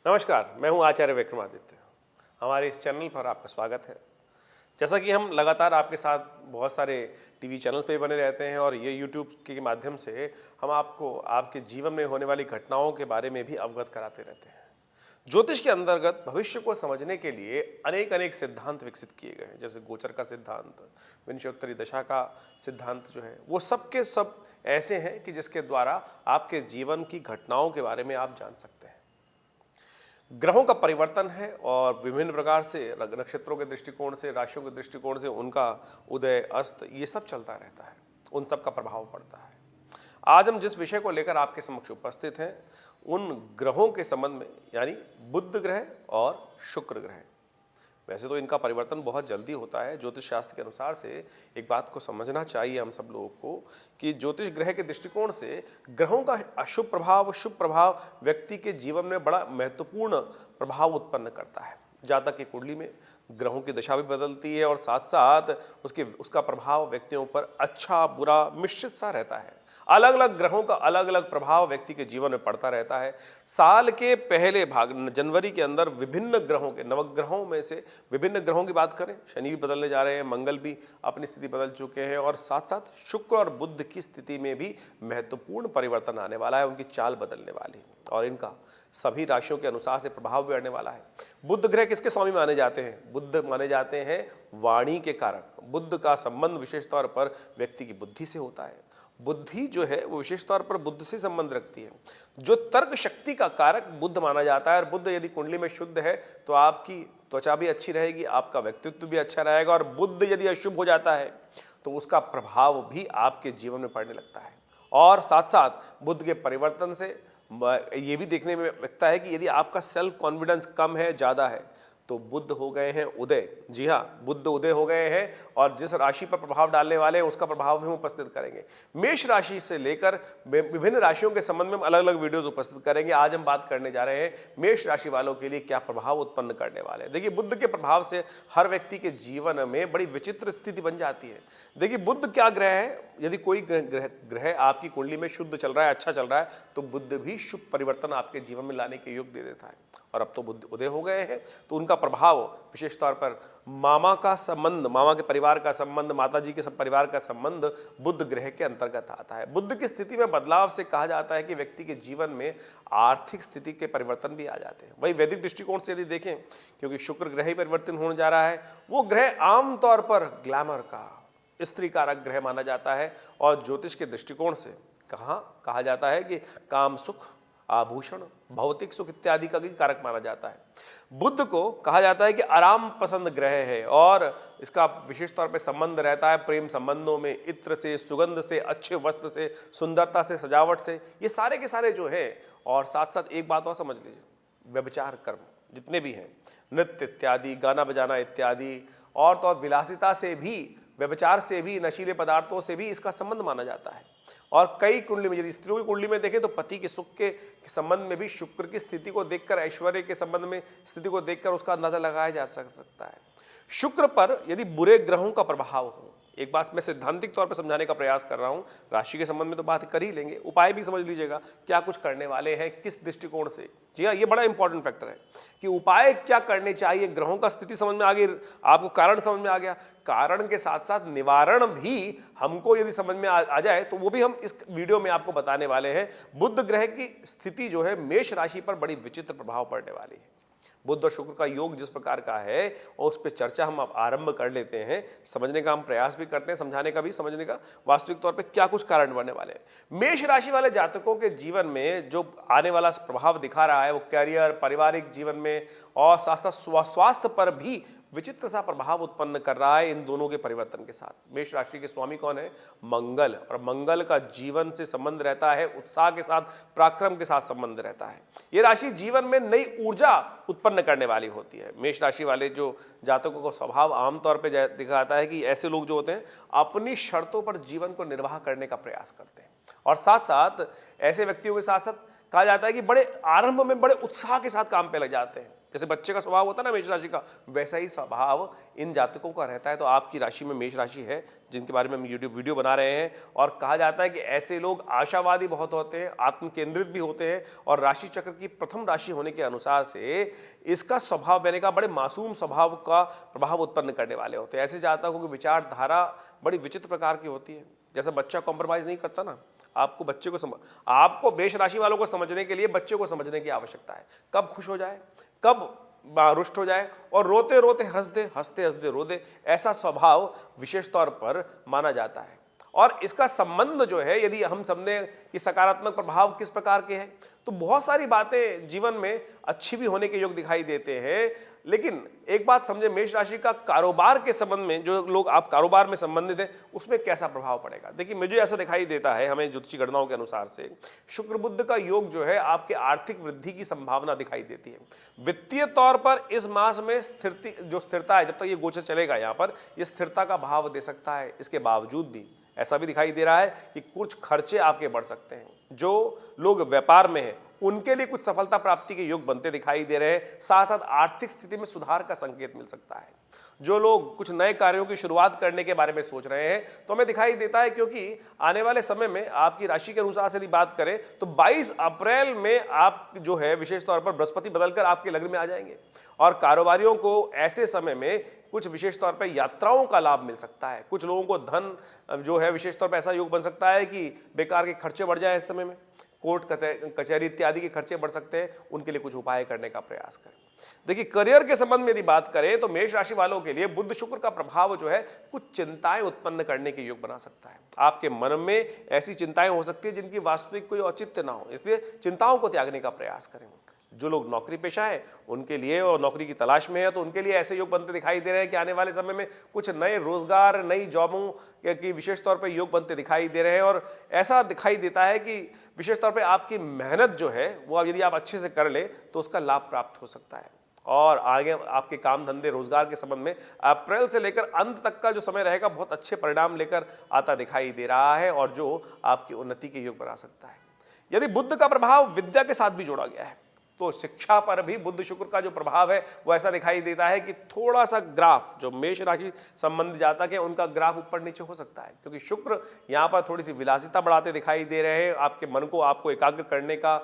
नमस्कार, मैं हूं आचार्य विक्रमादित्य। हमारे इस चैनल पर आपका स्वागत है। जैसा कि हम लगातार आपके साथ बहुत सारे टीवी चैनल्स पे बने रहते हैं और ये यूट्यूब के माध्यम से हम आपको आपके जीवन में होने वाली घटनाओं के बारे में भी अवगत कराते रहते हैं। ज्योतिष के अंतर्गत भविष्य को समझने के लिए अनेक अनेक सिद्धांत विकसित किए गए हैं, जैसे गोचर का सिद्धांत, विंशोत्तरी दशा का सिद्धांत जो है वो सब के सब ऐसे हैं कि जिसके द्वारा आपके जीवन की घटनाओं के बारे में आप जान सकते हैं। ग्रहों का परिवर्तन है और विभिन्न प्रकार से नक्षत्रों के दृष्टिकोण से, राशियों के दृष्टिकोण से उनका उदय अस्त ये सब चलता रहता है, उन सब का प्रभाव पड़ता है। आज हम जिस विषय को लेकर आपके समक्ष उपस्थित हैं उन ग्रहों के संबंध में, यानी बुध ग्रह और शुक्र ग्रह। वैसे तो इनका परिवर्तन बहुत जल्दी होता है। ज्योतिष शास्त्र के अनुसार से एक बात को समझना चाहिए हम सब लोगों को कि ज्योतिष ग्रह के दृष्टिकोण से ग्रहों का अशुभ प्रभाव, शुभ प्रभाव व्यक्ति के जीवन में बड़ा महत्वपूर्ण प्रभाव उत्पन्न करता है। जातक की कुंडली में ग्रहों की दशा भी बदलती है और साथ साथ उसका प्रभाव व्यक्तियों पर अच्छा बुरा मिश्रित सा रहता है। अलग अलग ग्रहों का अलग अलग प्रभाव व्यक्ति के जीवन में पड़ता रहता है। साल के पहले भाग जनवरी के अंदर विभिन्न ग्रहों के, नवग्रहों में से विभिन्न ग्रहों की बात करें, शनि भी बदलने जा रहे हैं, मंगल भी अपनी स्थिति बदल चुके हैं और साथ साथ शुक्र और बुध की स्थिति में भी महत्वपूर्ण परिवर्तन आने वाला है, उनकी चाल बदलने वाली और इनका सभी राशियों के अनुसार से प्रभाव भी बढ़ने वाला है। बुध ग्रह किसके स्वामी माने जाते हैं? बुध माने जाते हैं वाणी के कारक। बुध का संबंध विशेष तौर पर व्यक्ति की बुद्धि से होता है। बुद्धि जो है वो विशेष तौर पर बुद्ध से संबंध रखती है। जो तर्क शक्ति का कारक बुध माना जाता है और बुध यदि कुंडली में शुद्ध है तो आपकी त्वचा भी अच्छी रहेगी, आपका व्यक्तित्व भी अच्छा रहेगा। और बुध यदि अशुभ हो जाता है तो उसका प्रभाव भी आपके जीवन में पड़ने लगता है। और साथ साथ बुध के परिवर्तन से ये भी देखने में लगता है कि यदि आपका सेल्फ कॉन्फिडेंस कम है, ज़्यादा है, तो बुध हो गए हैं उदय। जी हाँ, बुध उदय हो गए हैं और जिस राशि पर प्रभाव डालने वाले हैं उसका प्रभाव भी हम उपस्थित करेंगे। मेष राशि से लेकर विभिन्न राशियों के संबंध में हम अलग अलग वीडियोस उपस्थित करेंगे। आज हम बात करने जा रहे हैं मेष राशि वालों के लिए क्या प्रभाव उत्पन्न करने वाले हैं। देखिए, बुध के प्रभाव से हर व्यक्ति के जीवन में बड़ी विचित्र स्थिति बन जाती है। देखिए, बुध क्या ग्रह है? यदि कोई ग्रह आपकी कुंडली में शुद्ध चल रहा है, अच्छा चल रहा है, तो बुध भी शुभ परिवर्तन आपके जीवन में लाने के योग दे देता है। और अब तो बुध उदय हो गए हैं तो उनका प्रभाव विशेष तौर पर मामा का संबंध, मामा के परिवार का संबंध, माता जी के सब परिवार का संबंध बुध ग्रह के अंतर्गत आता है। बुध की स्थिति में बदलाव से कहा जाता है कि व्यक्ति के जीवन में आर्थिक स्थिति के परिवर्तन भी आ जाते हैं। वही वैदिक दृष्टिकोण से यदि देखें, क्योंकि शुक्र ग्रह ही परिवर्तन होने जा रहा है, वो ग्रह आमतौर पर ग्लैमर का, स्त्री कारक ग्रह माना जाता है। और ज्योतिष के दृष्टिकोण से कहा जाता है कि काम, सुख, आभूषण, भौतिक सुख इत्यादि का भी कारक माना जाता है। बुध को कहा जाता है कि आराम पसंद ग्रह है और इसका विशेष तौर पे संबंध रहता है प्रेम संबंधों में, इत्र से, सुगंध से, अच्छे वस्त्र से, सुंदरता से, सजावट से, ये सारे के सारे जो है। और साथ साथ एक बात और समझ लीजिए, व्यभिचार कर्म जितने भी हैं, नृत्य इत्यादि, गाना बजाना इत्यादि, और तो और विलासिता से भी, व्यभिचार से भी, नशीले पदार्थों से भी इसका संबंध माना जाता है। और कई कुंडली में, यदि स्त्रियों की कुंडली में देखें तो पति के सुख के संबंध में भी शुक्र की स्थिति को देखकर, ऐश्वर्य के संबंध में स्थिति को देखकर उसका अंदाजा लगाया जा सकता है। शुक्र पर यदि बुरे ग्रहों का प्रभाव हो, एक बात मैं सैद्धांतिक तौर पर समझाने का प्रयास कर रहा हूं, राशि के संबंध में तो बात कर ही लेंगे, उपाय भी समझ लीजिएगा क्या कुछ करने वाले हैं, किस दृष्टिकोण से। जी हाँ, ये बड़ा इंपॉर्टेंट फैक्टर है कि उपाय क्या करने चाहिए। ग्रहों का स्थिति समझ में आ गई, आपको कारण समझ में आ गया, कारण के साथ साथ निवारण भी हमको यदि समझ में आ जाए तो वो भी हम इस वीडियो में आपको बताने वाले हैं। बुध ग्रह की स्थिति जो है मेष राशि पर बड़ी विचित्र प्रभाव पड़ने वाली है। बुध और शुक्र का योग जिस प्रकार का है और उस पर चर्चा हम अब आरंभ कर लेते हैं, समझने का हम प्रयास भी करते हैं, समझाने का भी, समझने का वास्तविक तौर पे क्या कुछ कारण बनने वाले हैं। मेष राशि वाले जातकों के जीवन में जो आने वाला प्रभाव दिखा रहा है वो कैरियर, पारिवारिक जीवन में और साथ साथ स्वास्थ्य पर भी विचित्र सा प्रभाव उत्पन्न कर रहा है इन दोनों के परिवर्तन के साथ। मेष राशि के स्वामी कौन है? मंगल। और मंगल का जीवन से संबंध रहता है, उत्साह के साथ, पराक्रम के साथ संबंध रहता है। ये राशि जीवन में नई ऊर्जा उत्पन्न करने वाली होती है। मेष राशि वाले जो जातकों का स्वभाव आमतौर पर दिखाता है कि ऐसे लोग जो होते हैं अपनी शर्तों पर जीवन को निर्वाह करने का प्रयास करते हैं। और साथ साथ ऐसे व्यक्तियों के साथ साथ कहा जाता है कि बड़े आरंभ में बड़े उत्साह के साथ काम पे लग जाते हैं। जैसे बच्चे का स्वभाव होता है ना मेष राशि का, वैसा ही स्वभाव इन जातकों का रहता है। तो आपकी राशि में मेष राशि है, जिनके बारे में हम यूट्यूब वीडियो बना रहे हैं, और कहा जाता है कि ऐसे लोग आशावादी बहुत होते हैं, आत्म केंद्रित भी होते हैं, और राशि चक्र की प्रथम राशि होने के अनुसार से इसका स्वभाव मैंने कहा बड़े मासूम स्वभाव का प्रभाव उत्पन्न करने वाले होते हैं। ऐसे जातकों की विचारधारा बड़ी विचित्र प्रकार की होती है। जैसे बच्चा कॉम्प्रोमाइज नहीं करता ना, आपको बच्चे को आपको मेष राशि वालों को समझने के लिए बच्चे को समझने की आवश्यकता है। कब खुश हो जाए, कब रुष्ट हो जाए, और रोते रोते हंस दे, हंसते हंसते रो दे, ऐसा स्वभाव विशेष तौर पर माना जाता है। और इसका संबंध जो है, यदि हम समझें कि सकारात्मक प्रभाव किस प्रकार के हैं, तो बहुत सारी बातें जीवन में अच्छी भी होने के योग दिखाई देते हैं। लेकिन एक बात समझे, मेष राशि का कारोबार के संबंध में, जो लोग आप कारोबार में संबंधित हैं, उसमें कैसा प्रभाव पड़ेगा। देखिए, मुझे ऐसा दिखाई देता है, हमें ज्योतिषी गणनाओं के अनुसार से शुक्र बुध का योग जो है आपके आर्थिक वृद्धि की संभावना दिखाई देती है। वित्तीय तौर पर इस मास में स्थिरता है, जब तक ये गोचर चलेगा यहाँ पर, ये स्थिरता का भाव दे सकता है। इसके बावजूद भी ऐसा भी दिखाई दे रहा है कि कुछ खर्चे आपके बढ़ सकते हैं। जो लोग व्यापार में हैं, उनके लिए कुछ सफलता प्राप्ति के योग बनते दिखाई दे रहे हैं। साथ साथ आर्थिक स्थिति में सुधार का संकेत मिल सकता है। जो लोग कुछ नए कार्यों की शुरुआत करने के बारे में सोच रहे हैं, तो हमें दिखाई देता है, क्योंकि आने वाले समय में आपकी राशि के अनुसार से यदि बात करें तो 22 अप्रैल में आप जो है विशेष तौर पर बृहस्पति बदलकर आपके लग्न में आ जाएंगे, और कारोबारियों को ऐसे समय में कुछ विशेष तौर पर यात्राओं का लाभ मिल सकता है। कुछ लोगों को धन जो है विशेष तौर पर ऐसा योग बन सकता है कि बेकार के खर्चे बढ़ जाए। इस समय में कोर्ट कचहरी इत्यादि के खर्चे बढ़ सकते हैं, उनके लिए कुछ उपाय करने का प्रयास करें। देखिए, करियर के संबंध में यदि बात करें तो मेष राशि वालों के लिए बुध शुक्र का प्रभाव जो है कुछ चिंताएं उत्पन्न करने के योग बना सकता है। आपके मन में ऐसी चिंताएं हो सकती है जिनकी वास्तविक कोई औचित्य ना हो, इसलिए चिंताओं को त्यागने का प्रयास करें। जो लोग नौकरी पेशा है उनके लिए, और नौकरी की तलाश में है, तो उनके लिए ऐसे योग बनते दिखाई दे रहे हैं कि आने वाले समय में कुछ नए रोजगार, नई जॉबों की विशेष तौर पर योग बनते दिखाई दे रहे हैं। और ऐसा दिखाई देता है कि विशेष तौर पर आपकी मेहनत जो है वो अब यदि आप अच्छे से कर ले तो उसका लाभ प्राप्त हो सकता है। और आगे आपके काम धंधे रोजगार के संबंध में अप्रैल से लेकर अंत तक का जो समय रहेगा बहुत अच्छे परिणाम लेकर आता दिखाई दे रहा है, और जो आपकी उन्नति के योग बना सकता है। यदि बुध का प्रभाव विद्या के साथ भी जोड़ा गया है तो शिक्षा पर भी बुध शुक्र का जो प्रभाव है वो ऐसा दिखाई देता है कि थोड़ा सा ग्राफ, जो मेष राशि संबंधी जातक है उनका ग्राफ ऊपर नीचे हो सकता है, क्योंकि शुक्र यहाँ पर थोड़ी सी विलासिता बढ़ाते दिखाई दे रहे हैं। आपके मन को आपको एकाग्र करने का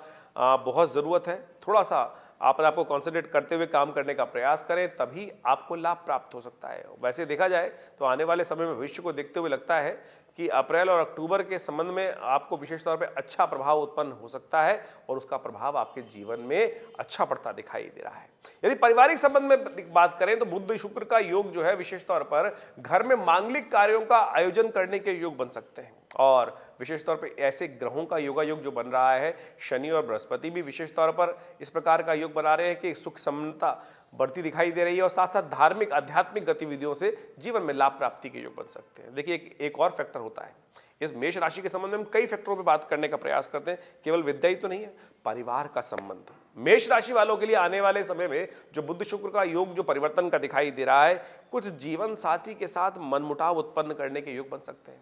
बहुत ज़रूरत है। थोड़ा सा अपने आपको कॉन्सेंट्रेट करते हुए काम करने का प्रयास करें, तभी आपको लाभ प्राप्त हो सकता है। वैसे देखा जाए तो आने वाले समय में भविष्य को देखते हुए लगता है कि अप्रैल और अक्टूबर के संबंध में आपको विशेष तौर पे अच्छा प्रभाव उत्पन्न हो सकता है, और उसका प्रभाव आपके जीवन में अच्छा पड़ता दिखाई दे रहा है। यदि पारिवारिक संबंध में बात करें तो बुध शुक्र का योग जो है विशेष तौर पर घर में मांगलिक कार्यों का आयोजन करने के योग बन सकते हैं। और विशेष तौर पर ऐसे ग्रहों का योगायोग जो बन रहा है, शनि और बृहस्पति भी विशेष तौर पर इस प्रकार का योग बना रहे हैं कि सुख समता बढ़ती दिखाई दे रही है, और साथ साथ धार्मिक आध्यात्मिक गतिविधियों से जीवन में लाभ प्राप्ति के योग बन सकते हैं। देखिए, एक और फैक्टर होता है इस मेष राशि के संबंध में, हम कई फैक्टरों पे बात करने का प्रयास करते हैं। केवल विद्या ही तो नहीं है, परिवार का संबंध। मेष राशि वालों के लिए आने वाले समय में जो बुध शुक्र का योग जो परिवर्तन का दिखाई दे रहा है, कुछ जीवन साथी के साथ मनमुटाव उत्पन्न करने के योग बन सकते हैं।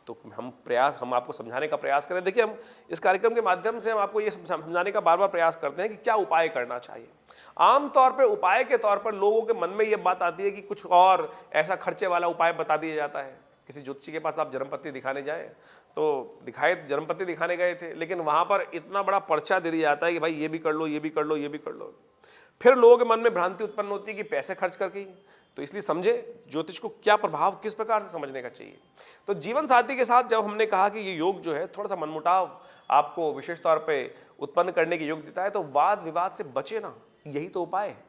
तो हम आपको समझाने का प्रयास करें। देखिए, हम इस कार्यक्रम के माध्यम से हम आपको ये समझाने का बार बार प्रयास करते हैं कि क्या उपाय करना चाहिए। आमतौर पे उपाय के तौर पर लोगों के मन में ये बात आती है कि कुछ और ऐसा खर्चे वाला उपाय बता दिया जाता है। किसी ज्योतिषी के पास आप जन्मपत्ति दिखाने जाए तो जन्मपत्ति दिखाने गए थे, लेकिन वहां पर इतना बड़ा पर्चा दे दिया जाता है कि भाई ये भी कर लो, ये भी कर लो, ये भी कर लो। फिर लोगों के मन में भ्रांति उत्पन्न होती है कि पैसे खर्च करके। तो इसलिए समझे ज्योतिष को क्या प्रभाव किस प्रकार से समझने का चाहिए। तो जीवन साथी के साथ जब हमने कहा कि ये योग जो है थोड़ा सा मनमुटाव आपको विशेष तौर पे उत्पन्न करने के योग देता है, तो वाद विवाद से बचे ना, यही तो उपाय है।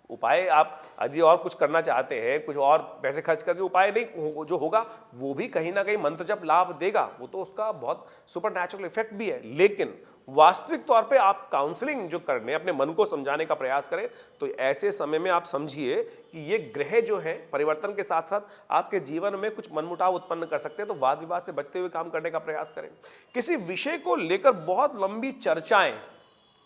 उपाय आप यदि और कुछ करना चाहते हैं, कुछ और पैसे खर्च करके उपाय नहीं जो होगा वो भी कहीं ना कहीं मंत्र जब लाभ देगा, वो तो उसका बहुत सुपर नेचुरल इफेक्ट भी है। लेकिन वास्तविक तौर पे आप काउंसलिंग जो करने, अपने मन को समझाने का प्रयास करें, तो ऐसे समय में आप समझिए कि ये ग्रह जो है परिवर्तन के साथ साथ आपके जीवन में कुछ मनमुटाव उत्पन्न कर सकते हैं। तो वाद विवाद से बचते हुए काम करने का प्रयास करें। किसी विषय को लेकर बहुत लंबी चर्चाएं,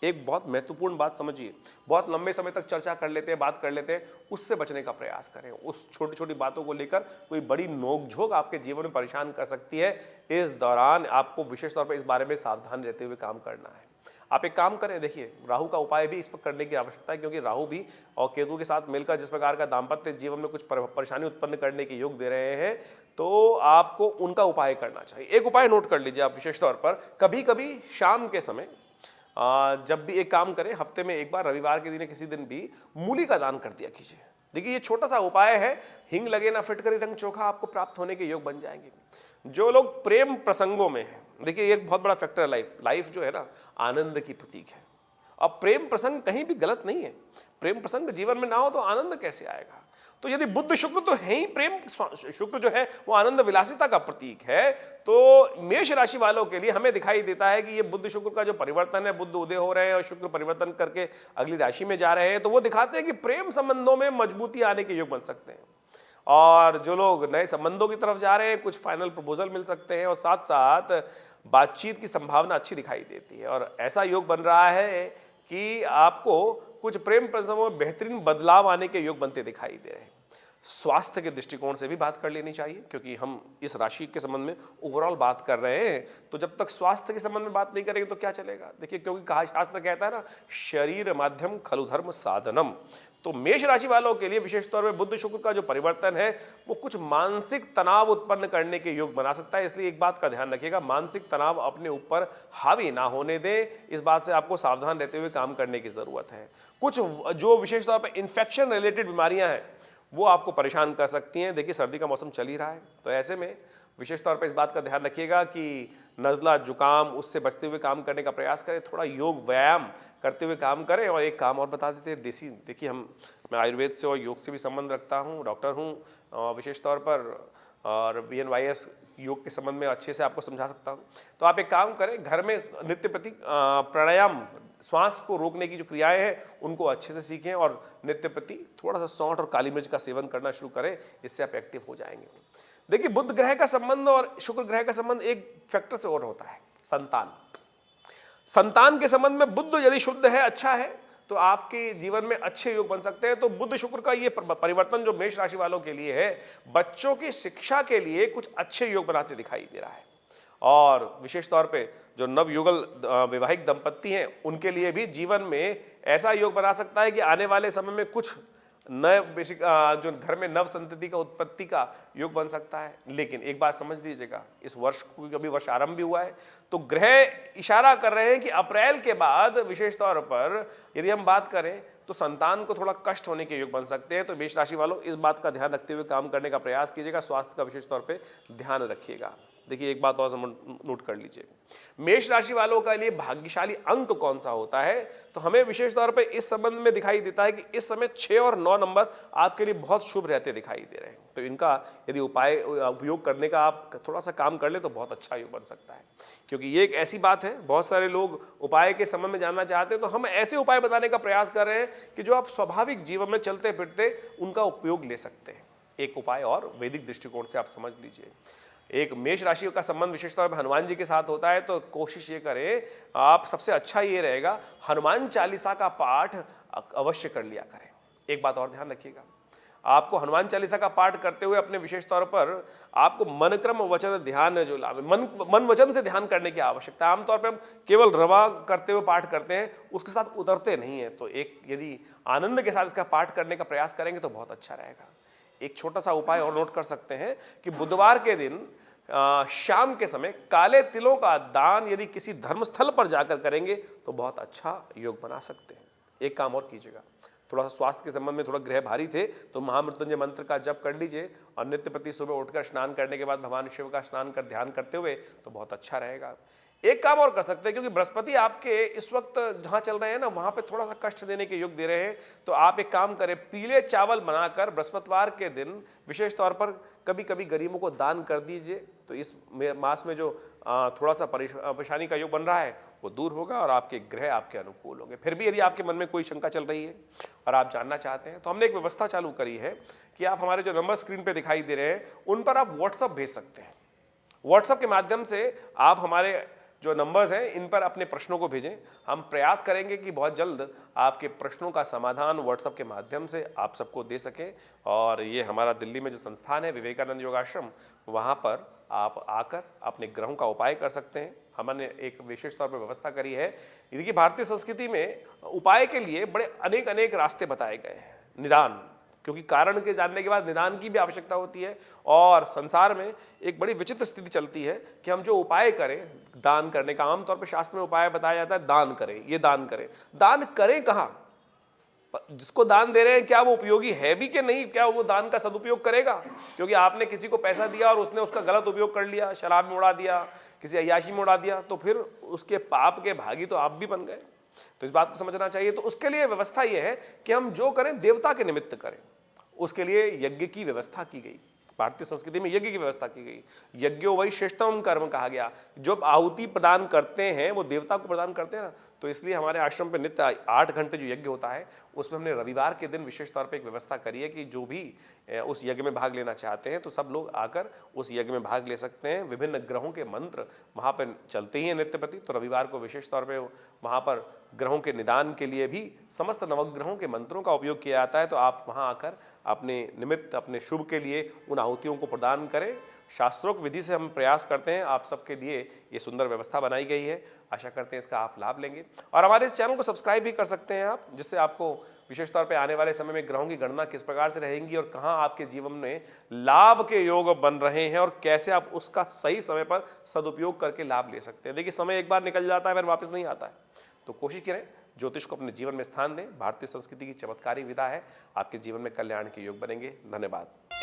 एक बहुत महत्वपूर्ण बात समझिए, बहुत लंबे समय तक चर्चा कर लेते हैं, बात कर लेते हैं, उससे बचने का प्रयास करें। उस छोटी छोटी बातों को लेकर कोई बड़ी नोकझोंक आपके जीवन में परेशान कर सकती है। इस दौरान आपको विशेष तौर पर इस बारे में सावधान रहते हुए काम करना है। आप एक काम करें, देखिए राहु का उपाय भी इस वक्त करने की आवश्यकता है, क्योंकि राहु भी और केतु के साथ मिलकर जिस प्रकार का दाम्पत्य जीवन में कुछ परेशानी उत्पन्न करने के योग दे रहे हैं, तो आपको उनका उपाय करना चाहिए। एक उपाय नोट कर लीजिए आप विशेष तौर पर, कभी कभी शाम के समय जब भी एक काम करें, हफ्ते में एक बार रविवार के दिन किसी दिन भी मूली का दान कर दिया कीजिए। देखिए ये छोटा सा उपाय है, हिंग लगे ना फिटकरी रंग चोखा आपको प्राप्त होने के योग बन जाएंगे। जो लोग प्रेम प्रसंगों में हैं, देखिए ये एक बहुत बड़ा फैक्टर है, लाइफ जो है ना आनंद की प्रतीक है। अब प्रेम प्रसंग कहीं भी गलत नहीं है, प्रेम प्रसंग जीवन में ना हो तो आनंद कैसे आएगा। तो यदि बुध शुक्र तो है ही, प्रेम शुक्र जो है वो आनंद विलासिता का प्रतीक है, तो मेष राशि वालों के लिए हमें दिखाई देता है कि ये बुध शुक्र का जो परिवर्तन है, बुध उदय हो रहे हैं और शुक्र परिवर्तन करके अगली राशि में जा रहे हैं, तो वो दिखाते हैं कि प्रेम संबंधों में मजबूती आने के योग बन सकते हैं। और जो लोग नए संबंधों की तरफ जा रहे हैं, कुछ फाइनल प्रपोजल मिल सकते हैं और साथ साथ बातचीत की संभावना अच्छी दिखाई देती है। और ऐसा योग बन रहा है कि आपको कुछ प्रेम प्रसंगों में बेहतरीन बदलाव आने के योग बनते दिखाई दे रहे हैं। स्वास्थ्य के दृष्टिकोण से भी बात कर लेनी चाहिए, क्योंकि हम इस राशि के संबंध में ओवरऑल बात कर रहे हैं, तो जब तक स्वास्थ्य के संबंध में बात नहीं करेंगे तो क्या चलेगा। देखिए, क्योंकि कहा शास्त्र कहता है ना, शरीर माध्यम खलु धर्म साधनम। तो मेष राशि वालों के लिए विशेष तौर पर बुध शुक्र का जो परिवर्तन है वो कुछ मानसिक तनाव उत्पन्न करने के योग बना सकता है। इसलिए एक बात का ध्यान रखिएगा, मानसिक तनाव अपने ऊपर हावी ना होने दें, इस बात से आपको सावधान रहते हुए काम करने की जरूरत है। कुछ जो विशेष तौर पर इन्फेक्शन रिलेटेड बीमारियां हैं वो आपको परेशान कर सकती हैं। देखिए सर्दी का मौसम चल ही रहा है, तो ऐसे में विशेष तौर पर इस बात का ध्यान रखिएगा कि नज़ला जुकाम उससे बचते हुए काम करने का प्रयास करें, थोड़ा योग व्यायाम करते हुए काम करें। और एक काम और बता देते हैं, देसी, देखिए मैं आयुर्वेद से और योग से भी संबंध रखता हूँ, डॉक्टर हूँ विशेष तौर पर, और BNYS योग के संबंध में अच्छे से आपको समझा सकता हूँ। तो आप एक काम करें, घर में नित्य प्रति प्राणायाम, श्वास को रोकने की जो क्रियाएं हैं उनको अच्छे से सीखें और नित्य प्रति थोड़ा सा सौंठ और काली मिर्च का सेवन करना शुरू करें, इससे आप एक्टिव हो जाएंगे। देखिए बुध ग्रह का संबंध और शुक्र ग्रह का संबंध एक फैक्टर से और होता है, संतान। संतान के संबंध में बुध यदि शुद्ध है, अच्छा है, तो आपके जीवन में अच्छे योग बन सकते हैं। तो बुध शुक्र का ये परिवर्तन जो मेष राशि वालों के लिए है, बच्चों की शिक्षा के लिए कुछ अच्छे योग बनाते दिखाई दे रहा है। और विशेष तौर पे जो नवयुगल वैवाहिक दंपत्ति हैं उनके लिए भी जीवन में ऐसा योग बना सकता है कि आने वाले समय में कुछ नए जो घर में नव संतति का उत्पत्ति का योग बन सकता है। लेकिन एक बात समझ लीजिएगा, इस वर्ष को अभी वर्ष आरंभ भी हुआ है, तो ग्रह इशारा कर रहे हैं कि अप्रैल के बाद विशेष तौर पर यदि हम बात करें तो संतान को थोड़ा कष्ट होने के योग बन सकते हैं। तो मेष राशि वालों इस बात का ध्यान रखते हुए काम करने का प्रयास कीजिएगा, स्वास्थ्य का विशेष तौर पर ध्यान रखिएगा। देखिए एक बात और नोट कर लीजिए, मेष राशि वालों के लिए भाग्यशाली अंक कौन सा होता है, तो हमें विशेष तौर पे इस संबंध में दिखाई देता है कि इस समय 6 और 9 नंबर आपके लिए बहुत शुभ रहते दिखाई दे रहे हैं। तो इनका यदि उपयोग करने का आप थोड़ा सा काम कर ले तो बहुत अच्छा योग बन सकता है। क्योंकि ये एक ऐसी बात है, बहुत सारे लोग उपाय के संबंध में जानना चाहते हैं, तो हम ऐसे उपाय बताने का प्रयास कर रहे हैं कि जो आप स्वाभाविक जीवन में चलते फिरते उनका उपयोग ले सकते हैं। एक उपाय और वैदिक दृष्टिकोण से आप समझ लीजिए, एक मेष राशि का संबंध विशेष तौर पर हनुमान जी के साथ होता है। तो कोशिश ये करें आप, सबसे अच्छा ये रहेगा हनुमान चालीसा का पाठ अवश्य कर लिया करें। एक बात और ध्यान रखिएगा, आपको हनुमान चालीसा का पाठ करते हुए अपने विशेष तौर पर आपको मन क्रम वचन ध्यान जो मन वचन से ध्यान करने की आवश्यकता है। आमतौर पर हम केवल रवा करते हुए पाठ करते हैं, उसके साथ उतरते नहीं है। तो एक यदि आनंद के साथ इसका पाठ करने का प्रयास करेंगे तो बहुत अच्छा रहेगा। एक छोटा सा उपाय और नोट कर सकते हैं कि बुधवार के दिन शाम के समय काले तिलों का दान यदि किसी धर्मस्थल पर जाकर करेंगे तो बहुत अच्छा योग बना सकते हैं। एक काम और कीजिएगा, थोड़ा सा स्वास्थ्य के संबंध में थोड़ा ग्रह भारी थे तो महामृत्युंजय मंत्र का जप कर लीजिए और नित्य प्रति सुबह उठकर स्नान करने के बाद भगवान शिव का स्नान कर ध्यान करते हुए तो बहुत अच्छा रहेगा। एक काम और कर सकते हैं, क्योंकि बृहस्पति आपके इस वक्त जहां चल रहे हैं ना वहां पे थोड़ा सा कष्ट देने के योग दे रहे हैं। तो आप एक काम करें, पीले चावल बनाकर बृहस्पतिवार के दिन विशेष तौर पर कभी कभी गरीबों को दान कर दीजिए। तो इस मास में जो थोड़ा सा परेशानी का योग बन रहा है वो दूर होगा और आपके ग्रह आपके अनुकूल होंगे। फिर भी यदि आपके मन में कोई शंका चल रही है और आप जानना चाहते हैं तो हमने एक व्यवस्था चालू करी है कि आप हमारे जो नंबर स्क्रीन पे दिखाई दे रहे हैं उन पर आप व्हाट्सअप भेज सकते हैं। व्हाट्सअप के माध्यम से आप हमारे जो नंबर्स हैं इन पर अपने प्रश्नों को भेजें। हम प्रयास करेंगे कि बहुत जल्द आपके प्रश्नों का समाधान व्हाट्सएप के माध्यम से आप सबको दे सकें। और ये हमारा दिल्ली में जो संस्थान है विवेकानंद योगाश्रम, वहाँ पर आप आकर अपने ग्रहों का उपाय कर सकते हैं। हमने एक विशेष तौर पर व्यवस्था करी है। देखिए, भारतीय संस्कृति में उपाय के लिए बड़े अनेक अनेक रास्ते बताए गए हैं। निदान, क्योंकि कारण के जानने के बाद निदान की भी आवश्यकता होती है। और संसार में एक बड़ी विचित्र स्थिति चलती है कि हम जो उपाय करें दान करने का, आमतौर पर शास्त्र में उपाय बताया जाता है दान करें, ये दान करें। दान करें कहाँ? जिसको दान दे रहे हैं क्या वो उपयोगी है भी कि नहीं, क्या वो दान का सदुपयोग करेगा? क्योंकि आपने किसी को पैसा दिया और उसने उसका गलत उपयोग कर लिया, शराब में उड़ा दिया, किसी अय्याशी में उड़ा दिया, तो फिर उसके पाप के भागी तो आप भी बन गए। तो इस बात को समझना चाहिए। तो उसके लिए व्यवस्था यह है कि हम जो करें देवता के निमित्त करें। उसके लिए यज्ञ की व्यवस्था की गई। भारतीय संस्कृति में यज्ञ की व्यवस्था की गई। यज्ञो वही श्रेष्ठतम कर्म कहा गया। जो आहुति प्रदान करते हैं वो देवता को प्रदान करते हैं ना। तो इसलिए हमारे आश्रम पे नित्य 8 घंटे जो यज्ञ होता है उसमें हमने रविवार के दिन विशेष तौर पे एक व्यवस्था करी है कि जो भी उस यज्ञ में भाग लेना चाहते हैं तो सब लोग आकर उस यज्ञ में भाग ले सकते हैं। विभिन्न ग्रहों के मंत्र वहाँ पर चलते ही हैं नित्य प्रति। तो रविवार को विशेष तौर पर वहाँ पर ग्रहों के निदान के लिए भी समस्त नवग्रहों के मंत्रों का उपयोग किया जाता है। तो आप वहाँ आकर अपने निमित्त, अपने शुभ के लिए उन आहुतियों को प्रदान करें। शास्त्रोक्त विधि से हम प्रयास करते हैं। आप सबके लिए ये सुंदर व्यवस्था बनाई गई है। आशा करते हैं इसका आप लाभ लेंगे। और हमारे इस चैनल को सब्सक्राइब भी कर सकते हैं आप, जिससे आपको विशेष तौर पे आने वाले समय में ग्रहों की गणना किस प्रकार से रहेंगी और कहाँ आपके जीवन में लाभ के योग बन रहे हैं और कैसे आप उसका सही समय पर सदुपयोग करके लाभ ले सकते हैं। देखिए, समय एक बार निकल जाता है फिर वापस नहीं आता है। तो कोशिश करें ज्योतिष को अपने जीवन में स्थान दें। भारतीय संस्कृति की चमत्कारी विधा है, आपके जीवन में कल्याण के योग बनेंगे। धन्यवाद।